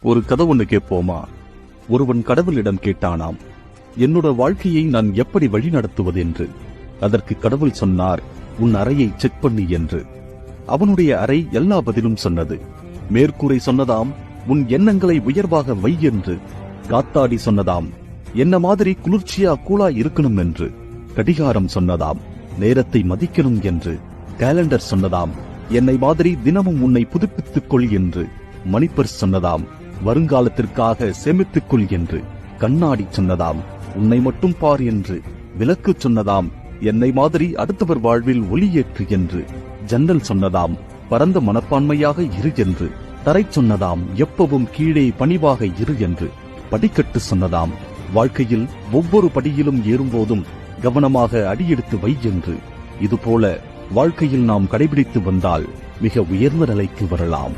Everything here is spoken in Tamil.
ஒரு கதை ஒண்ணு கேட்போமா? ஒருவன் கடவுளிடம் கேட்டானாம், என்னோட வாழ்க்கையை நான் எப்படி வழி நடத்துவது என்று. அதற்கு கடவுள் சொன்னார், உன் அறையை செக் பண்ணி என்று. அவனுடைய அறை எல்லா பதிலும் சொன்னது. மேற்கூரை சொன்னதாம், உன் எண்ணங்களை உயர்வாக வை என்று. காத்தாடி சொன்னதாம், என்ன மாதிரி குளிர்ச்சியா கூலா இருக்கணும் என்று. கடிகாரம் சொன்னதாம், நேரத்தை மதிக்கணும் என்று. கேலண்டர் சொன்னதாம், என்னை மாதிரி தினமும் உன்னை புதுப்பித்துக் கொள் என்று. மணிப்பர்ஸ் சொன்னதாம், வருங்காலத்திற்காக சேமித்துக் கொள் என்று. கண்ணாடி சொன்னதாம், உன்னை மட்டும் பார் என்று. விளக்கு சொன்னதாம், என்னை மாதிரி அடுத்தவர் வாழ்வில் ஒளியேற்று என்று. ஜன்னல் சொன்னதாம், பரந்த மனப்பான்மையாக இரு என்று. தரை சொன்னதாம், எப்பவும் கீழே பணிவாக இரு என்று. படிக்கட்டு சொன்னதாம், வாழ்க்கையில் ஒவ்வொரு படியிலும் ஏறும்போதும் கவனமாக அடியெடுத்து வை என்று. இதுபோல வாழ்க்கையில் நாம் கடைபிடித்து வந்தால் மிக உயர்ந்த நிலைக்கு வரலாம்.